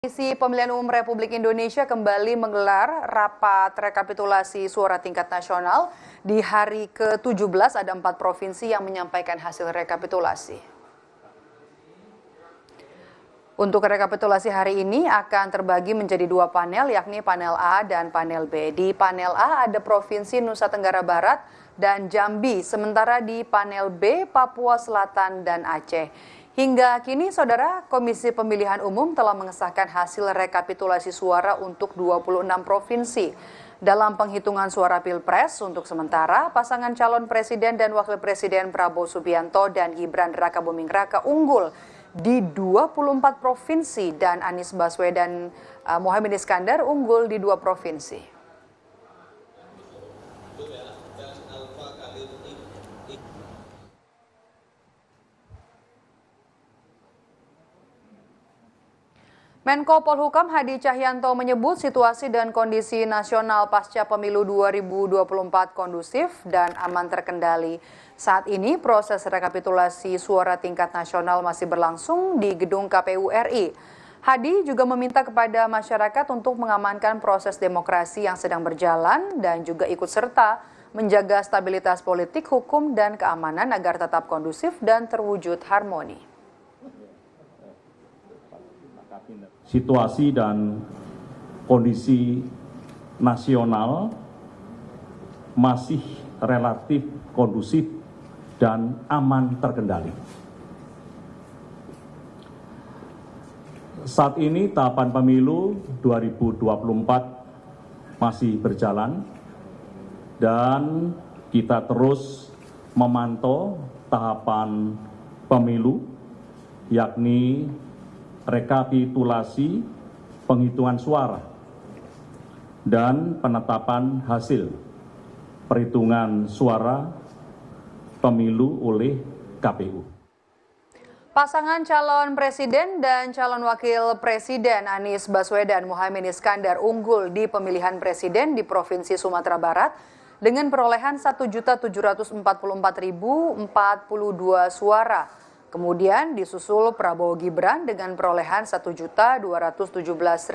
Komisi Pemilihan Umum Republik Indonesia kembali menggelar rapat rekapitulasi suara tingkat nasional. Di hari ke-17 ada 4 provinsi yang menyampaikan hasil rekapitulasi. Untuk rekapitulasi hari ini akan terbagi menjadi 2 panel, yakni panel A dan panel B. Di panel A ada Provinsi Nusa Tenggara Barat dan Jambi, sementara di panel B Papua Selatan dan Aceh. Hingga kini, Saudara, Komisi Pemilihan Umum telah mengesahkan hasil rekapitulasi suara untuk 26 provinsi. Dalam penghitungan suara Pilpres, untuk sementara, pasangan calon Presiden dan Wakil Presiden Prabowo Subianto dan Gibran Rakabuming Raka unggul di 24 provinsi dan Anies Baswedan Muhaimin Iskandar unggul di 2 provinsi. Menko Polhukam Hadi Cahyanto menyebut situasi dan kondisi nasional pasca pemilu 2024 kondusif dan aman terkendali. Saat ini proses rekapitulasi suara tingkat nasional masih berlangsung di gedung KPU RI. Hadi juga meminta kepada masyarakat untuk mengamankan proses demokrasi yang sedang berjalan dan juga ikut serta menjaga stabilitas politik, hukum, dan keamanan agar tetap kondusif dan terwujud harmoni. Situasi dan kondisi nasional masih relatif kondusif dan aman terkendali. Saat ini tahapan pemilu 2024 masih berjalan dan kita terus memantau tahapan pemilu, yakni rekapitulasi penghitungan suara dan penetapan hasil perhitungan suara pemilu oleh KPU. Pasangan calon presiden dan calon wakil presiden Anies Baswedan Muhaimin Iskandar unggul di pemilihan presiden di Provinsi Sumatera Barat dengan perolehan 1.744.042 suara. Kemudian disusul Prabowo Gibran dengan perolehan 1.217.314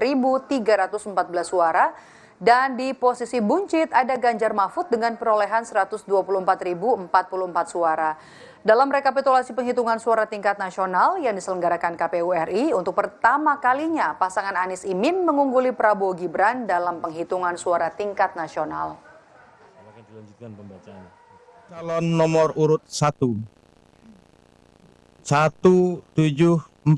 suara dan di posisi buncit ada Ganjar Mahfud dengan perolehan 124.044 suara. Dalam rekapitulasi penghitungan suara tingkat nasional yang diselenggarakan KPU RI, untuk pertama kalinya pasangan Anies Imin mengungguli Prabowo Gibran dalam penghitungan suara tingkat nasional. Calon nomor urut 1. 1744042.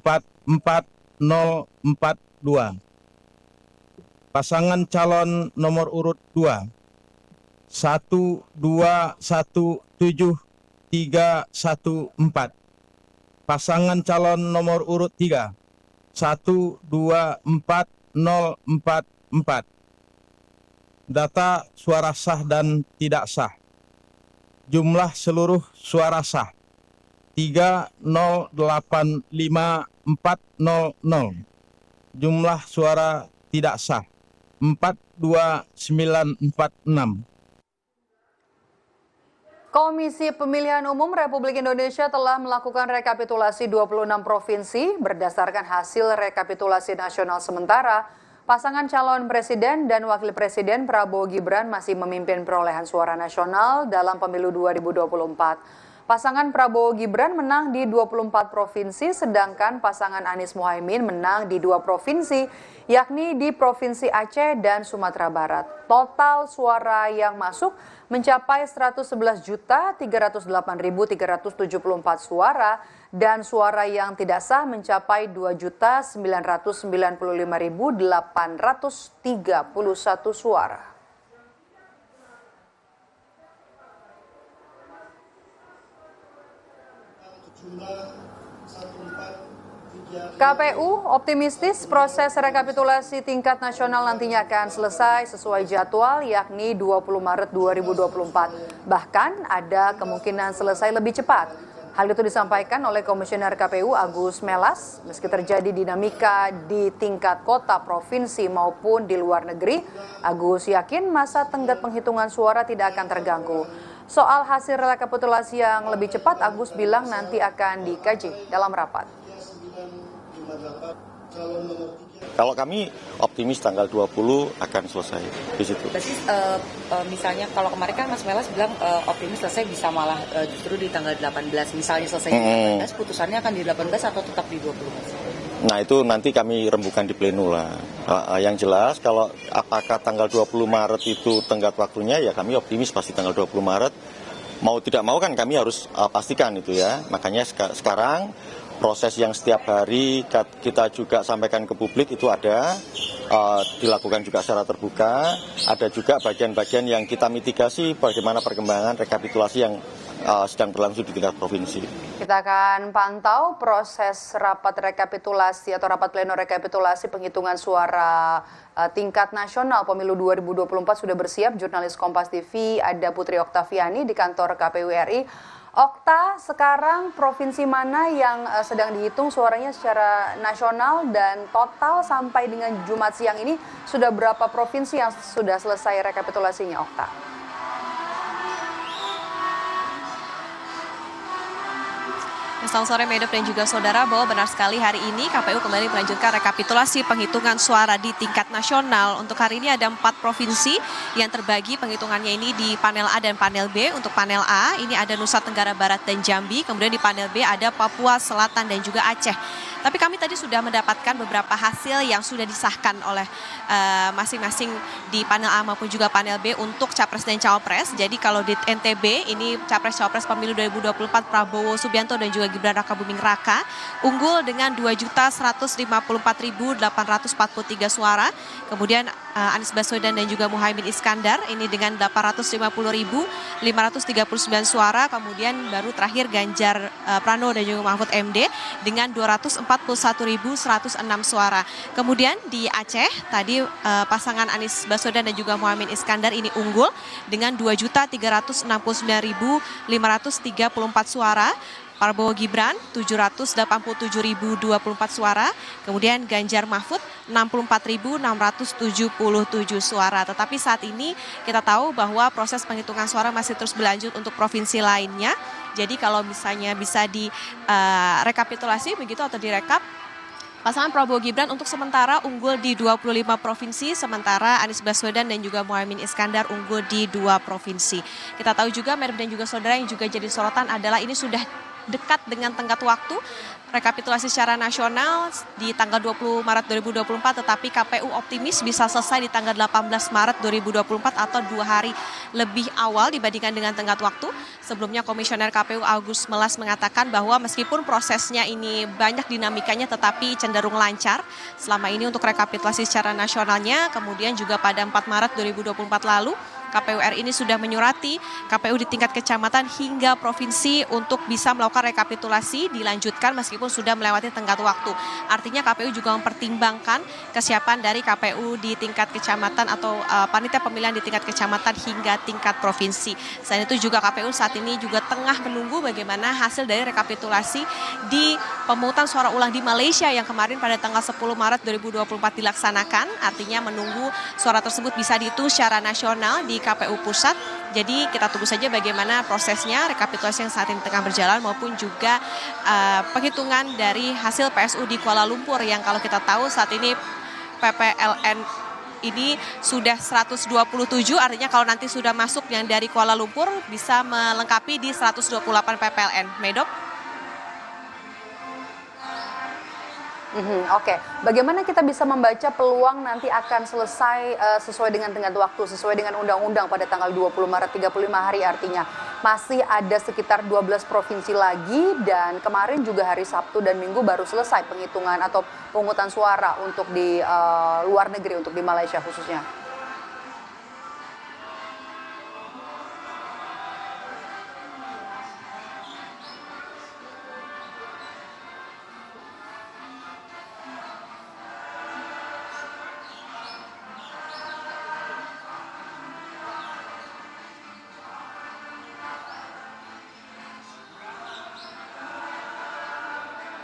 Pasangan calon nomor urut 2 1217314. Pasangan calon nomor urut 3 124044. Data suara sah dan tidak sah. Jumlah seluruh suara sah 3085400. Jumlah suara tidak sah 42946. Komisi Pemilihan Umum Republik Indonesia telah melakukan rekapitulasi 26 provinsi berdasarkan hasil rekapitulasi nasional sementara. Pasangan calon presiden dan wakil presiden Prabowo Gibran masih memimpin perolehan suara nasional dalam pemilu 2024. Pasangan Prabowo Gibran menang di 24 provinsi, sedangkan pasangan Anies Muhaimin menang di 2 provinsi, yakni di Provinsi Aceh dan Sumatera Barat. Total suara yang masuk mencapai 111.308.374 suara dan suara yang tidak sah mencapai 2.995.831 suara. KPU optimistis proses rekapitulasi tingkat nasional nantinya akan selesai sesuai jadwal, yakni 20 Maret 2024. Bahkan ada kemungkinan selesai lebih cepat. Hal itu disampaikan oleh Komisioner KPU Agus Melas. Meski terjadi dinamika di tingkat kota, provinsi maupun di luar negeri, Agus yakin masa tenggat penghitungan suara tidak akan terganggu. Soal hasil rekapitulasi yang lebih cepat, Agus bilang nanti akan dikaji dalam rapat. Kalau kami optimis tanggal 20 akan selesai di situ. Berarti misalnya kalau kemarin kan Mas Melas bilang optimis selesai bisa malah justru di tanggal 18. Misalnya selesai di 18, putusannya akan di 18 atau tetap di 20? Nah itu nanti kami rembukan di pleno lah. Yang jelas kalau apakah tanggal 20 Maret itu tenggat waktunya, ya kami optimis pasti tanggal 20 Maret. Mau tidak mau kan kami harus pastikan itu ya. Makanya sekarang proses yang setiap hari kita juga sampaikan ke publik itu ada, dilakukan juga secara terbuka. Ada juga bagian-bagian yang kita mitigasi bagaimana perkembangan rekapitulasi yang sedang berlangsung di tingkat provinsi. Kita akan pantau proses rapat rekapitulasi atau rapat pleno rekapitulasi penghitungan suara tingkat nasional pemilu 2024 sudah bersiap. Jurnalis Kompas TV ada Putri Oktaviani di kantor KPU RI. Okta, sekarang provinsi mana yang sedang dihitung suaranya secara nasional dan total sampai dengan Jumat siang ini sudah berapa provinsi yang sudah selesai rekapitulasinya, Okta? Selamat sore Medop dan juga saudara, bahwa benar sekali hari ini KPU kembali melanjutkan rekapitulasi penghitungan suara di tingkat nasional. Untuk hari ini ada 4 provinsi yang terbagi penghitungannya ini di panel A dan panel B. Untuk panel A ini ada Nusa Tenggara Barat dan Jambi, kemudian di panel B ada Papua Selatan dan juga Aceh. Tapi kami tadi sudah mendapatkan beberapa hasil yang sudah disahkan oleh masing-masing di panel A maupun juga panel B untuk Capres dan Cawapres. Jadi kalau di NTB ini Capres-Cawapres pemilu 2024 Prabowo Subianto dan juga Gibran Rakabuming Raka unggul dengan 2.154.843 suara. Kemudian Anies Baswedan dan juga Muhaimin Iskandar ini dengan 850.539 suara. Kemudian baru terakhir Ganjar Pranowo dan juga Mahfud MD dengan 241.106 suara. Kemudian di Aceh tadi pasangan Anies Baswedan dan juga Muhaimin Iskandar ini unggul dengan 2.369.534 suara. Prabowo Gibran 787.024 suara, kemudian Ganjar Mahfud 64.677 suara. Tetapi saat ini kita tahu bahwa proses penghitungan suara masih terus berlanjut untuk provinsi lainnya. Jadi kalau misalnya bisa rekapitulasi begitu atau direkap, pasangan Prabowo Gibran untuk sementara unggul di 25 provinsi, sementara Anies Baswedan dan juga Muhaimin Iskandar unggul di 2 provinsi. Kita tahu juga, Merib dan juga saudara, yang juga jadi sorotan adalah ini sudah dekat dengan tenggat waktu rekapitulasi secara nasional di tanggal 20 Maret 2024, tetapi KPU optimis bisa selesai di tanggal 18 Maret 2024 atau 2 hari lebih awal dibandingkan dengan tenggat waktu. Sebelumnya Komisioner KPU Agus Melas mengatakan bahwa meskipun prosesnya ini banyak dinamikanya tetapi cenderung lancar selama ini untuk rekapitulasi secara nasionalnya. Kemudian juga pada 4 Maret 2024 lalu KPU RI ini sudah menyurati KPU di tingkat kecamatan hingga provinsi untuk bisa melakukan rekapitulasi dilanjutkan meskipun sudah melewati tenggat waktu. Artinya KPU juga mempertimbangkan kesiapan dari KPU di tingkat kecamatan atau panitia pemilihan di tingkat kecamatan hingga tingkat provinsi. Selain itu juga KPU saat ini juga tengah menunggu bagaimana hasil dari rekapitulasi di pemungutan suara ulang di Malaysia yang kemarin pada tanggal 10 Maret 2024 dilaksanakan. Artinya menunggu suara tersebut bisa dihitung secara nasional di KPU Pusat. Jadi kita tunggu saja bagaimana prosesnya rekapitulasi yang saat ini tengah berjalan maupun juga penghitungan dari hasil PSU di Kuala Lumpur yang kalau kita tahu saat ini PPLN ini sudah 127, artinya kalau nanti sudah masuk yang dari Kuala Lumpur bisa melengkapi di 128 PPLN. Medok? Oke, bagaimana kita bisa membaca peluang nanti akan selesai sesuai dengan tenggat waktu, sesuai dengan undang-undang pada tanggal 20 Maret 35 hari, artinya masih ada sekitar 12 provinsi lagi dan kemarin juga hari Sabtu dan Minggu baru selesai penghitungan atau pemungutan suara untuk di luar negeri, untuk di Malaysia khususnya.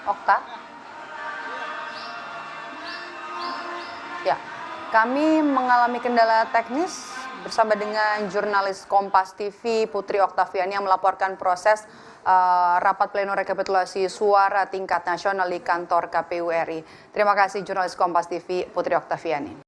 Okta? Ya, kami mengalami kendala teknis bersama dengan jurnalis Kompas TV Putri Oktaviani yang melaporkan proses rapat pleno rekapitulasi suara tingkat nasional di kantor KPU RI. Terima kasih jurnalis Kompas TV Putri Oktaviani.